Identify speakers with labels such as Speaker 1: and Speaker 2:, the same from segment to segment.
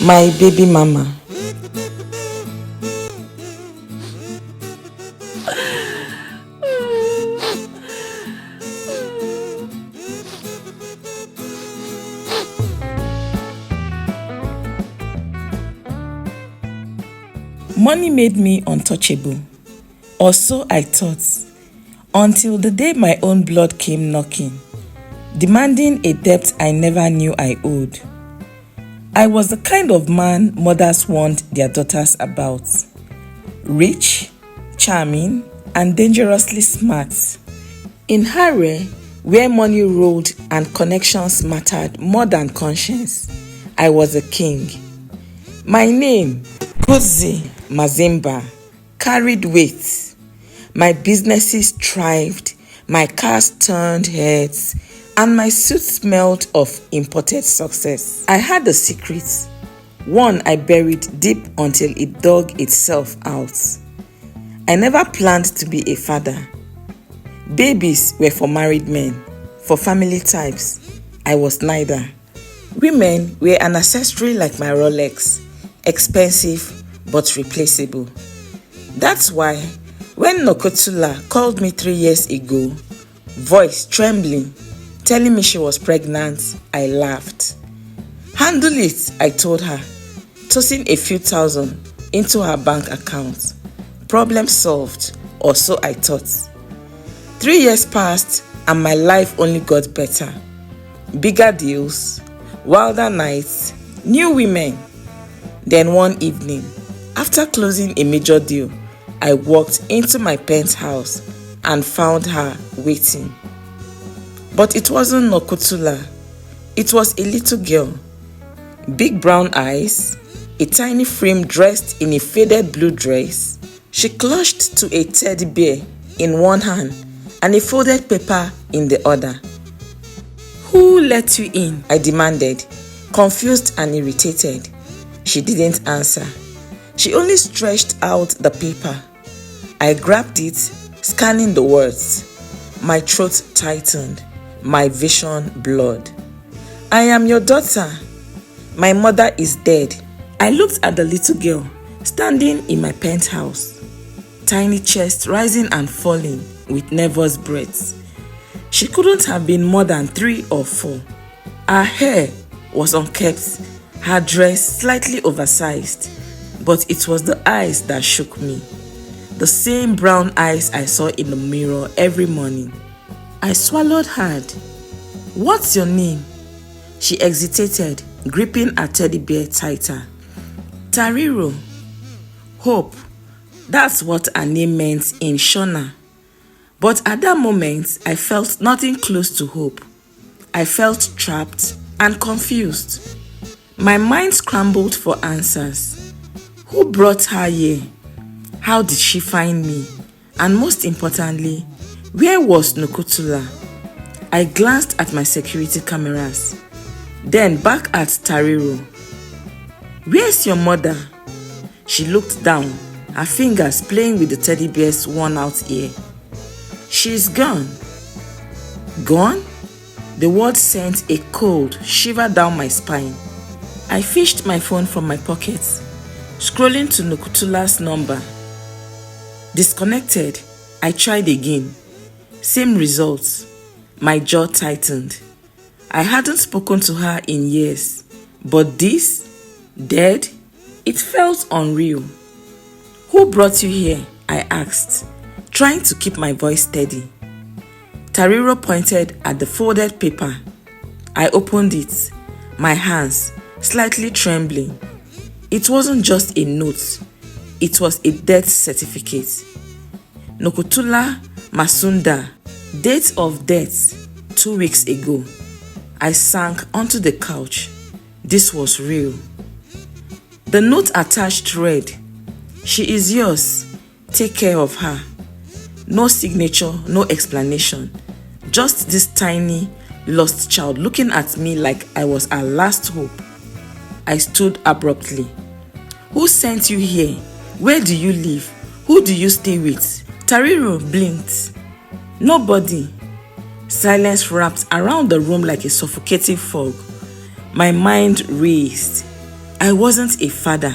Speaker 1: My baby mama. Money made me untouchable, or so I thought, until the day my own blood came knocking, demanding a debt I never knew I owed. I was the kind of man mothers warned their daughters about. Rich, charming, and dangerously smart. In Harare, where money rolled and connections mattered more than conscience, I was a king. My name, Kudzi Mazimba, carried weight. My businesses thrived, my cars turned heads, and my suit smelled of imported success. I had a secret, one I buried deep until it dug itself out. I never planned to be a father. Babies were for married men, for family types. I was neither. Women were an accessory like my Rolex, expensive but replaceable. That's why when Nokotula called me 3 years ago, voice trembling, telling me she was pregnant, I laughed. Handle it, I told her, tossing a few thousand into her bank account. Problem solved, or so I thought. 3 years passed and my life only got better. Bigger deals, wilder nights, new women. Then one evening, after closing a major deal, I walked into my penthouse and found her waiting. But it wasn't Nokotula. It was a little girl. Big brown eyes, a tiny frame dressed in a faded blue dress. She clutched to a teddy bear in one hand and a folded paper in the other. Who let you in? I demanded, confused and irritated. She didn't answer. She only stretched out the paper. I grabbed it, scanning the words. My throat tightened, my vision blurred. I am your daughter. My mother is dead. I looked at the little girl standing in my penthouse, tiny chest rising and falling with nervous breaths. She couldn't have been more than 3 or 4. Her hair was unkempt, her dress slightly oversized, but it was the eyes that shook me. The same brown eyes I saw in the mirror every morning. I swallowed hard. What's your name? She hesitated, gripping her teddy bear tighter. Tariro. Hope. That's what her name meant in Shona. But at that moment, I felt nothing close to hope. I felt trapped and confused. My mind scrambled for answers. Who brought her here? How did she find me? And most importantly, where was Nokotula? I glanced at my security cameras, then back at Tariro. Where's your mother? She looked down, her fingers playing with the teddy bear's worn-out ear. She's gone. Gone? The word sent a cold shiver down my spine. I fished my phone from my pocket, scrolling to Nokotula's number. Disconnected, I tried again. Same results. My jaw tightened. I hadn't spoken to her in years, but this, dead, it felt unreal. Who brought you here? I asked, trying to keep my voice steady. Tariro pointed at the folded paper. I opened it, my hands slightly trembling. It wasn't just a note, it was a death certificate. Nokotula Masunda, date of death 2 weeks ago. I sank onto the couch. This was real. The note attached read, "She is yours. Take care of her." No signature, no explanation. Just this tiny, lost child looking at me like I was her last hope. I stood abruptly. Who sent you here? Where do you live? Who do you stay with? Tariro blinked. Nobody. Silence wrapped around the room like a suffocating fog. My mind raced. I wasn't a father.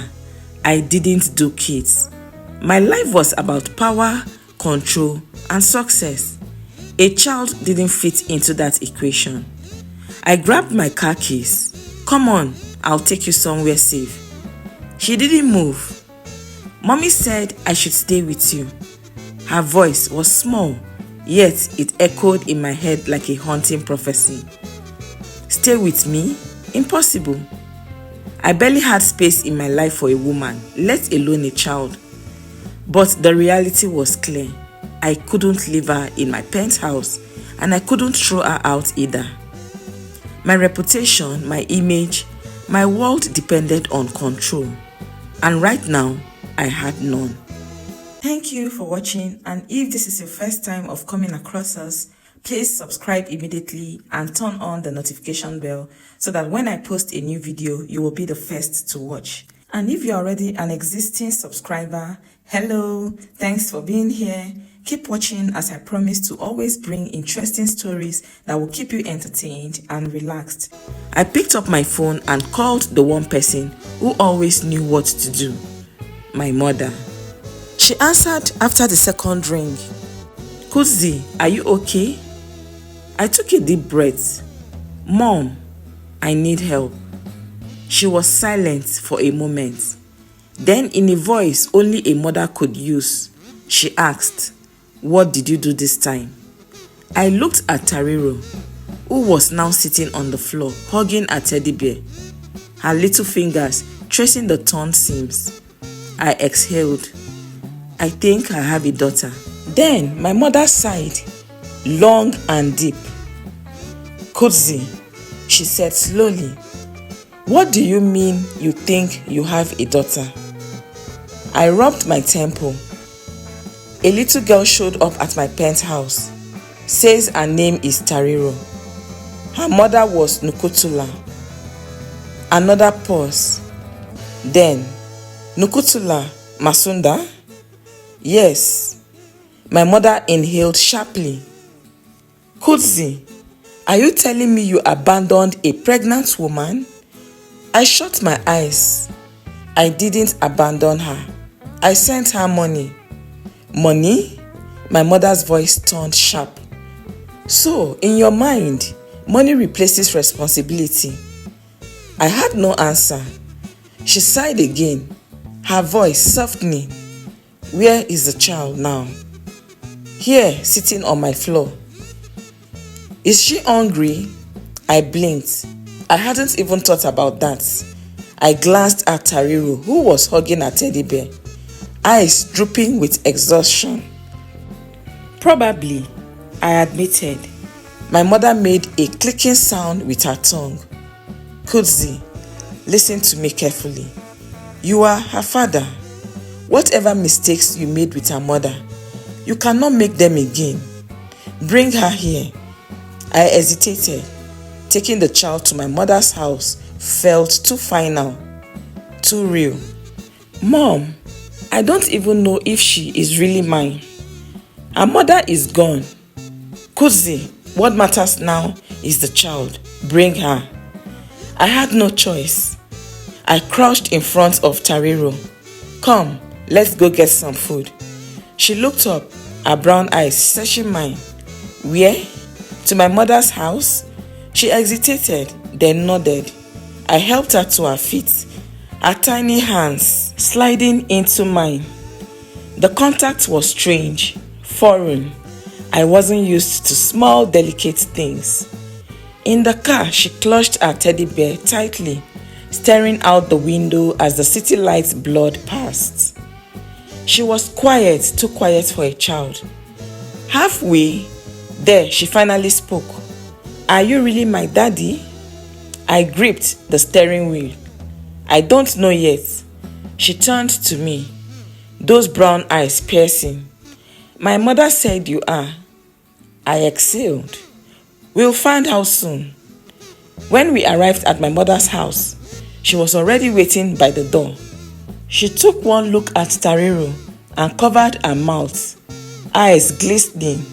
Speaker 1: I didn't do kids. My life was about power, control, and success. A child didn't fit into that equation. I grabbed my car keys. Come on, I'll take you somewhere safe. She didn't move. Mommy said I should stay with you. Her voice was small, yet it echoed in my head like a haunting prophecy. Stay with me? Impossible. I barely had space in my life for a woman, let alone a child. But the reality was clear. I couldn't leave her in my penthouse, and I couldn't throw her out either. My reputation, my image, my world depended on control. And right now, I had none. Thank you for watching, and if this is your first time of coming across us, please subscribe immediately and turn on the notification bell so that when I post a new video, you will be the first to watch. And if you're already an existing subscriber, hello, thanks for being here. Keep watching as I promise to always bring interesting stories that will keep you entertained and relaxed. I picked up my phone and called the one person who always knew what to do, my mother. She answered after the second ring. Kudzi, are you okay? I took a deep breath. Mom, I need help. She was silent for a moment. Then in a voice only a mother could use, she asked, what did you do this time? I looked at Tariro, who was now sitting on the floor, hugging a teddy bear, her little fingers tracing the torn seams. I exhaled. I think I have a daughter. Then my mother sighed, long and deep. Kudzi, she said slowly, what do you mean you think you have a daughter? I rubbed my temple. A little girl showed up at my penthouse. Says her name is Tariro. Her mother was Nukutula. Another pause. Then, Nukutula Masunda? Yes. My mother inhaled sharply. Kudzi, are you telling me you abandoned a pregnant woman? I shut my eyes. I didn't abandon her. I sent her money. Money? My mother's voice turned sharp. So, in your mind, money replaces responsibility. I had no answer. She sighed again, her voice softening. Where is the child now? Here, sitting on my floor. Is she hungry? I blinked. I hadn't even thought about that. I glanced at Tariro, who was hugging a teddy bear, eyes drooping with exhaustion. Probably, I admitted. My mother made a clicking sound with her tongue. Kudzi, listen to me carefully. You are her father. Whatever mistakes you made with her mother, you cannot make them again. Bring her here. I hesitated. Taking the child to my mother's house felt too final, too real. Mom, I don't even know if she is really mine. Her mother is gone. Kudzi, what matters now is the child. Bring her. I had no choice. I crouched in front of Tariro. Come, let's go get some food. She looked up, her brown eyes searching mine. Where? To my mother's house? She hesitated, then nodded. I helped her to her feet, her tiny hands sliding into mine. The contact was strange, foreign. I wasn't used to small, delicate things. In the car, she clutched her teddy bear tightly, staring out the window as the city lights blurred past. She was quiet, too quiet for a child. Halfway, there she finally spoke. Are you really my daddy? I gripped the steering wheel. I don't know yet. She turned to me, those brown eyes piercing. My mother said you are. I exhaled. We'll find out soon. When we arrived at my mother's house, she was already waiting by the door. She took one look at Tariro and covered her mouth, eyes glistening.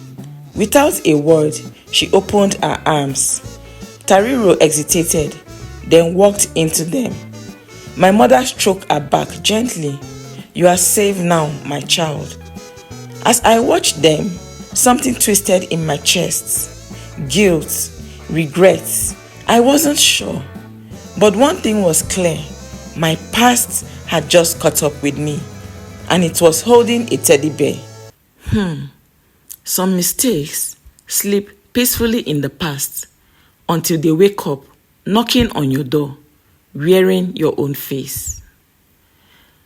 Speaker 1: Without a word, she opened her arms. Tariro hesitated, then walked into them. My mother stroked her back gently. "You are safe now, my child." As I watched them, something twisted in my chest. Guilt, regret. I wasn't sure. But one thing was clear. My past had just caught up with me, and it was holding a teddy bear. Some mistakes sleep peacefully in the past until they wake up knocking on your door, wearing your own face.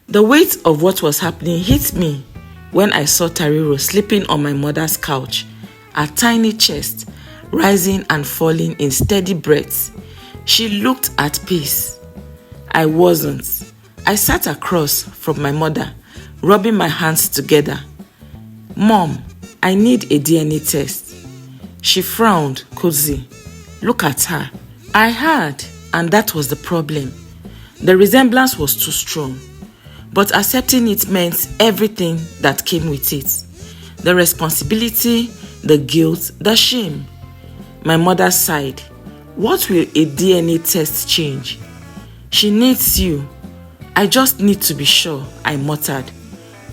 Speaker 1: The weight of what was happening hit me when I saw Tariro sleeping on my mother's couch, her tiny chest rising and falling in steady breaths. She looked at peace. I wasn't. I sat across from my mother, rubbing my hands together. "Mom, I need a DNA test." She frowned. "Kudzi, look at her." I had, and that was the problem. The resemblance was too strong. But accepting it meant everything that came with it. The responsibility, the guilt, the shame. My mother sighed. "What will a DNA test change?" "She needs you." "I just need to be sure," I muttered,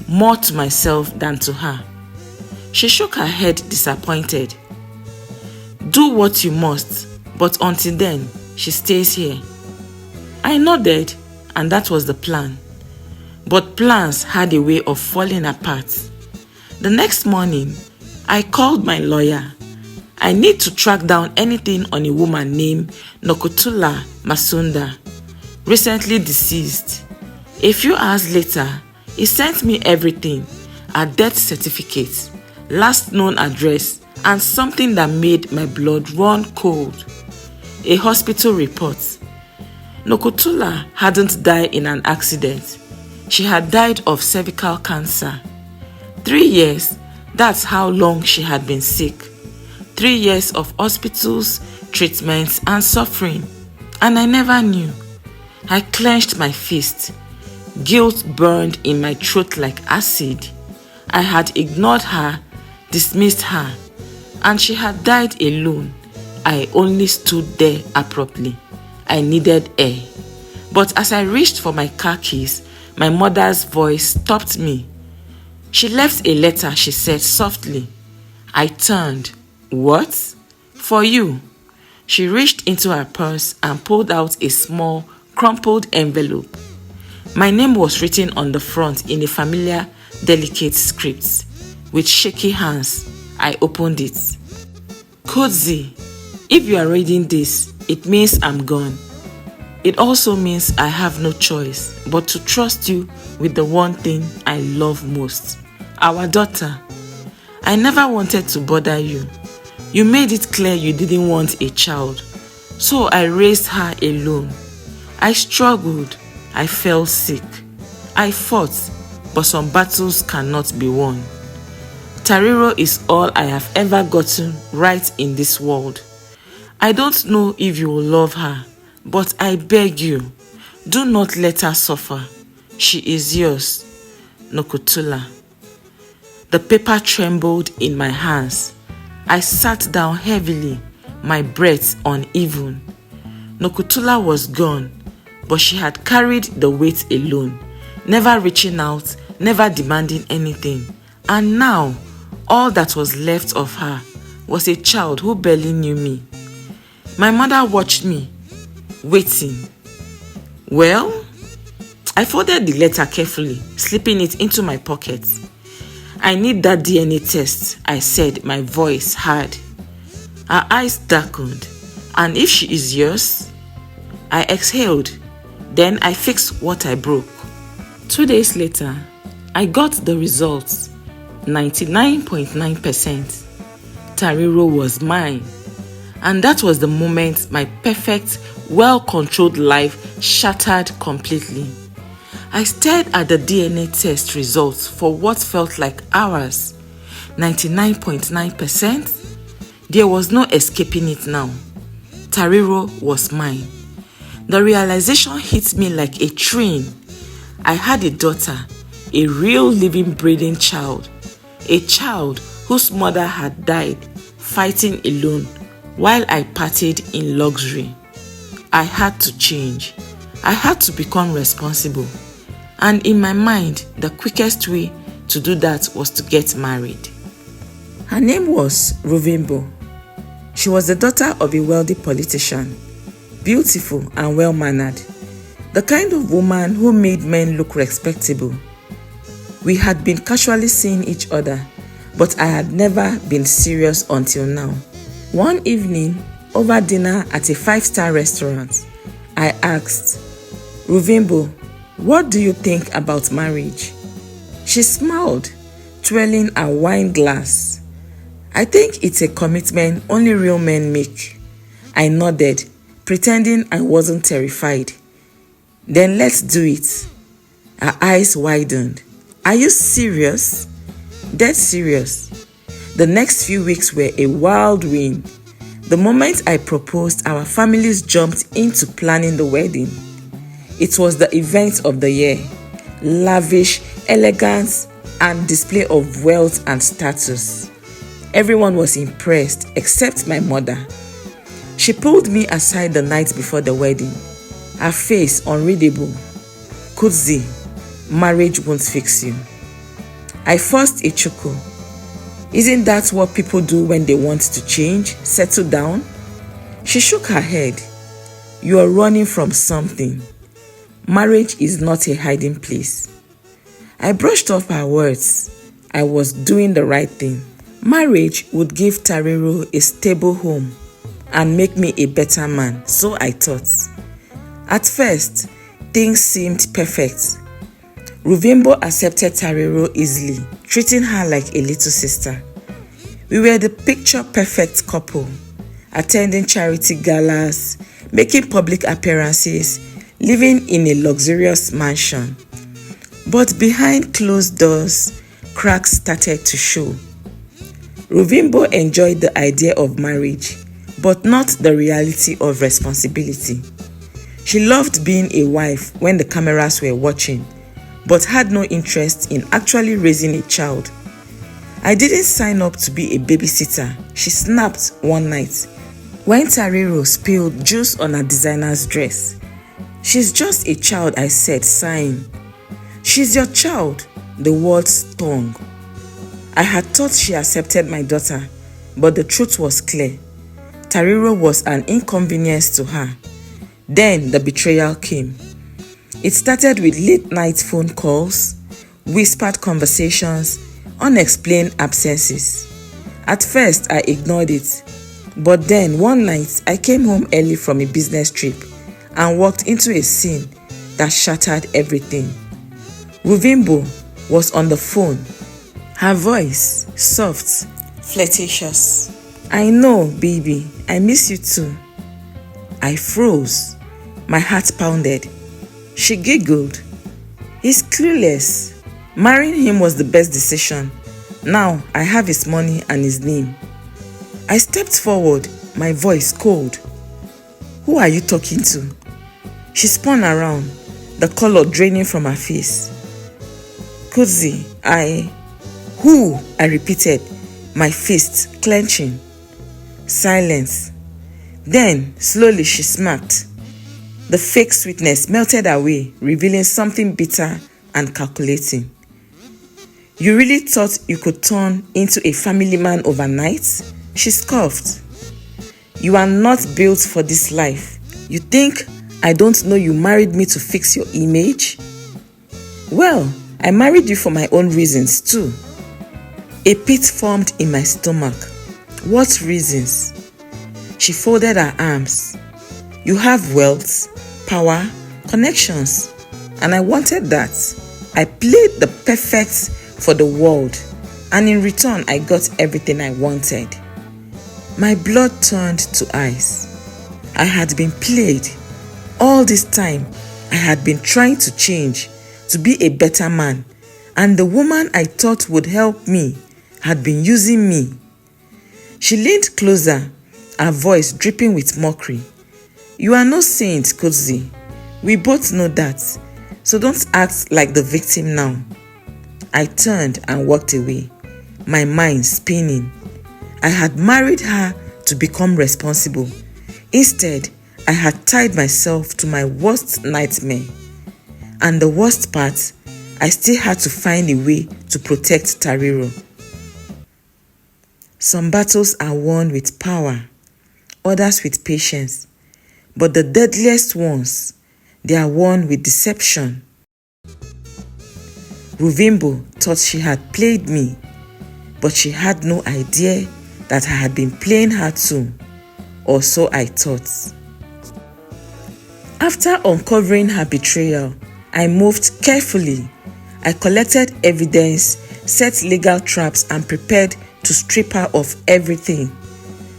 Speaker 1: more to myself than to her. She shook her head disappointed. "Do what you must, but until then, she stays here." I nodded, and that was the plan. But plans had a way of falling apart. The next morning, I called my lawyer. I need to track down anything on a woman named Nokutula Masunda, recently deceased. A few hours later, he sent me everything: a death certificate, last known address, and something that made my blood run cold. A hospital report. Nokutula hadn't died in an accident. She had died of cervical cancer. 3 years, that's how long she had been sick. 3 years of hospitals, treatments, and suffering. And I never knew. I clenched my fist. Guilt burned in my throat like acid. I had ignored her, dismissed her, and she had died alone. I only stood there abruptly. I needed air. But as I reached for my car keys, my mother's voice stopped me. "She left a letter," she said softly. I turned. "What?" "For you." She reached into her purse and pulled out a small, crumpled envelope. My name was written on the front in a familiar, delicate script. With shaky hands, I opened it. "Kudzi, if you are reading this, it means I'm gone. It also means I have no choice but to trust you with the one thing I love most, our daughter. I never wanted to bother you. You made it clear you didn't want a child, so I raised her alone. I struggled. I fell sick. I fought, but some battles cannot be won. Tariro is all I have ever gotten right in this world. I don't know if you will love her, but I beg you, do not let her suffer. She is yours, Nokutula." The paper trembled in my hands. I sat down heavily, my breath uneven. Nokutula was gone, but she had carried the weight alone, never reaching out, never demanding anything. And now, all that was left of her was a child who barely knew me. My mother watched me, waiting. "Well?" I folded the letter carefully, slipping it into my pocket. "I need that DNA test," I said, my voice hard. Her eyes darkened. "And if she is yours?" I exhaled. Then I fixed what I broke. 2 days later, I got the results. 99.9%. Tariro was mine. And that was the moment my perfect, well-controlled life shattered completely. I stared at the DNA test results for what felt like hours. 99.9%? There was no escaping it now. Tariro was mine. The realization hit me like a train. I had a daughter, a real living, breathing child. A child whose mother had died fighting alone while I partied in luxury. I had to change. I had to become responsible. And in my mind, the quickest way to do that was to get married. Her name was Ruvimbo. She was the daughter of a wealthy politician, beautiful and well-mannered, the kind of woman who made men look respectable. We had been casually seeing each other, but I had never been serious until now. One evening, over dinner at a 5-star restaurant, I asked, "Ruvimbo, what do you think about marriage?" She smiled, twirling a wine glass. "I think it's a commitment only real men make." I nodded, pretending I wasn't terrified. "Then let's do it." Her eyes widened. "Are you serious?" "Dead serious." The next few weeks were a whirlwind. The moment I proposed, our families jumped into planning the wedding. It was the event of the year. Lavish, elegance, and display of wealth and status. Everyone was impressed except my mother. She pulled me aside the night before the wedding, her face unreadable. "Kudzi, marriage won't fix you." I forced a chuckle. "Isn't that what people do when they want to change, settle down?" She shook her head. "You are running from something. Marriage is not a hiding place." I brushed off her words. I was doing the right thing. Marriage would give Tariro a stable home and make me a better man, so I thought. At first, things seemed perfect. Ruvimbo accepted Tariro easily, treating her like a little sister. We were the picture-perfect couple, attending charity galas, making public appearances, living in a luxurious mansion. But behind closed doors, cracks started to show. Ruvimbo enjoyed the idea of marriage, but not the reality of responsibility. She loved being a wife when the cameras were watching, but had no interest in actually raising a child. "I didn't sign up to be a babysitter," she snapped one night when Tariro spilled juice on her designer's dress. "She's just a child," I said, sighing. "She's your child," the words stung. I had thought she accepted my daughter, but the truth was clear. Tariro was an inconvenience to her. Then the betrayal came. It started with late-night phone calls, whispered conversations, unexplained absences. At first, I ignored it. But then, one night, I came home early from a business trip and walked into a scene that shattered everything. Ruvimbo was on the phone. Her voice, soft, flirtatious. "I know, baby. I miss you too." I froze. My heart pounded. She giggled. "He's clueless. Marrying him was the best decision. Now I have his money and his name." I stepped forward, my voice cold. "Who are you talking to?" She spun around, the color draining from her face. "Kudzi, Who?" I repeated, my fists clenching. Silence. Then, slowly she smacked. The fake sweetness melted away, revealing something bitter and calculating. "You really thought you could turn into a family man overnight?" She scoffed. "You are not built for this life. You think I don't know you married me to fix your image?" "Well, I married you for my own reasons too." A pit formed in my stomach. "What reasons?" She folded her arms. "You have wealth, power, connections, and I wanted that. I played the perfect for the world, and in return I got everything I wanted." My blood turned to ice. I had been played. All this time, I had been trying to change, to be a better man, and the woman I thought would help me had been using me. She leaned closer, her voice dripping with mockery. "You are no saint, Kudzi. We both know that, so don't act like the victim now." I turned and walked away, my mind spinning. I had married her to become responsible. Instead, I had tied myself to my worst nightmare. And the worst part, I still had to find a way to protect Tariro. Some battles are won with power, others with patience. But the deadliest ones, they are won with deception. Ruvimbo thought she had played me, but she had no idea that I had been playing her too, or so I thought. After uncovering her betrayal, I moved carefully. I collected evidence, set legal traps, and prepared to strip her of everything.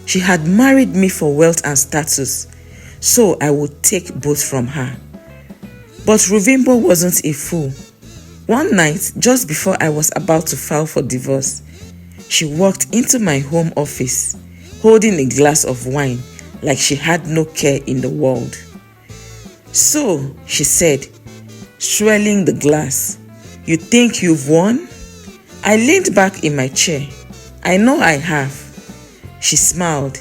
Speaker 1: She had married me for wealth and status, so I would take both from her. But Ruvimbo wasn't a fool. One night, just before I was about to file for divorce, she walked into my home office, holding a glass of wine like she had no care in the world. "So," she said, swirling the glass, "you think you've won?" I leaned back in my chair. "I know I have." She smiled,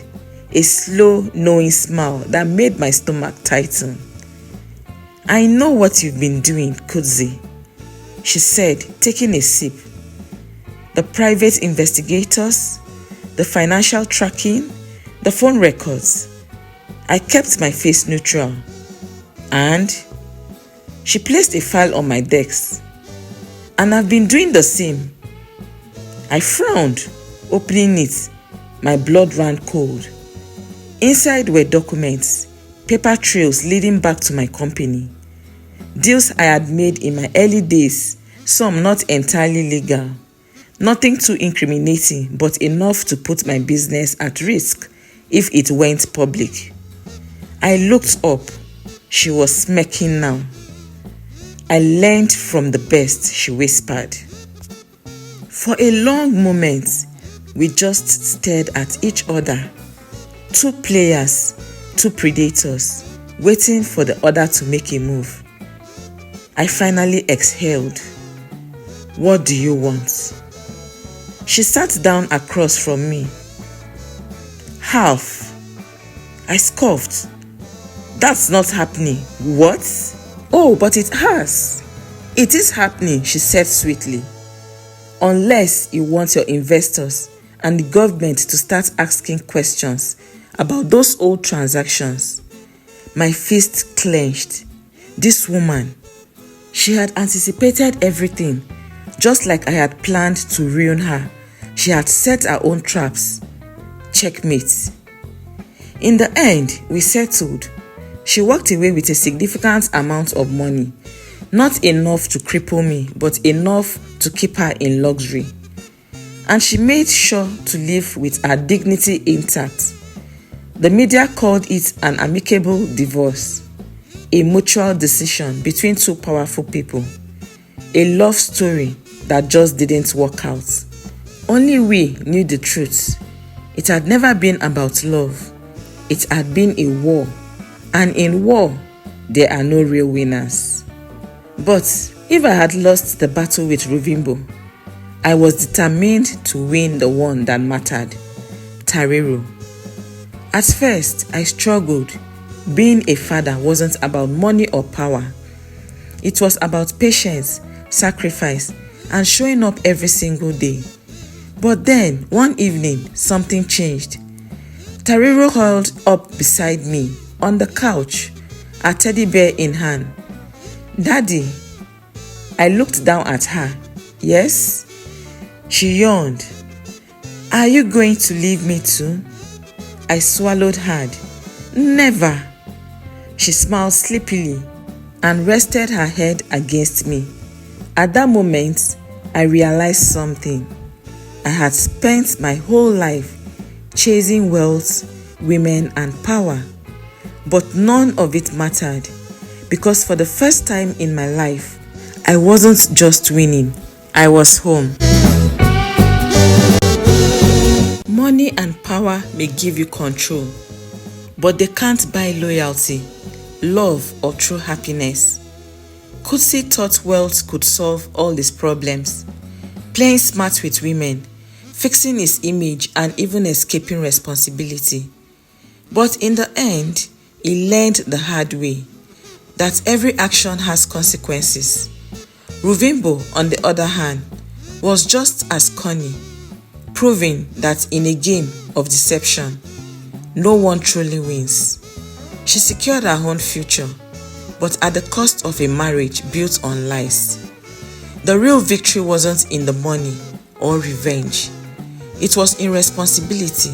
Speaker 1: a slow, knowing smile that made my stomach tighten. "I know what you've been doing, Kudzi," she said, taking a sip. "The private investigators, the financial tracking, the phone records." I kept my face neutral. "And?" She placed a file on my desk. "And I've been doing the same." I frowned, opening it. My blood ran cold. Inside were documents, paper trails leading back to my company. Deals I had made in my early days, some not entirely legal. Nothing too incriminating, but enough to put my business at risk if it went public. I looked up. She was smirking now. "I learned from the best," she whispered. For a long moment, we just stared at each other. Two players, two predators, waiting for the other to make a move. I finally exhaled. "What do you want?" She sat down across from me. "Half." I scoffed. "That's not happening." "What?" "Oh, but it has." "It is happening," she said sweetly. "Unless you want your investors and the government to start asking questions about those old transactions." My fist clenched. This woman, she had anticipated everything, just like I had planned to ruin her. She had set her own traps. Checkmate. In the end, we settled. She walked away with a significant amount of money. Not enough to cripple me, but enough to keep her in luxury. And she made sure to live with her dignity intact. The media called it an amicable divorce, a mutual decision between two powerful people, a love story that just didn't work out. Only we knew the truth. It had never been about love. It had been a war. And in war, there are no real winners. But if I had lost the battle with Ruvimbo, I was determined to win the one that mattered, Tariro. At first, I struggled. Being a father wasn't about money or power. It was about patience, sacrifice, and showing up every single day. But then, one evening, something changed. Tariro curled up beside me on the couch, a teddy bear in hand. "Daddy." I looked down at her. "Yes?" She yawned. "Are you going to leave me too?" I swallowed hard. "Never." She smiled sleepily and rested her head against me. At that moment, I realized something. I had spent my whole life chasing wealth, women, and power. But none of it mattered, because for the first time in my life, I wasn't just winning, I was home. Money and power may give you control, but they can't buy loyalty, love, or true happiness. Kudzi thought wealth could solve all his problems, playing smart with women, fixing his image, and even escaping responsibility. But in the end, he learned the hard way that every action has consequences. Ruvimbo, on the other hand, was just as cunning, proving that in a game of deception, no one truly wins. She secured her own future, but at the cost of a marriage built on lies. The real victory wasn't in the money or revenge. It was in responsibility.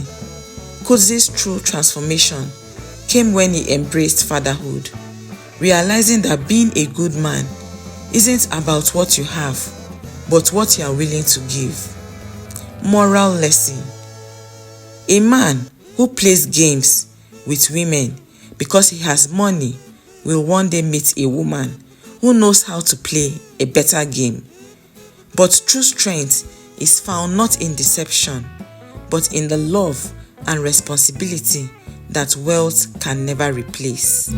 Speaker 1: Kudzi's true transformation came when he embraced fatherhood, realizing that being a good man isn't about what you have, but what you are willing to give. Moral lesson: a man who plays games with women because he has money will one day meet a woman who knows how to play a better game. But true strength is found not in deception, but in the love and responsibility that wealth can never replace.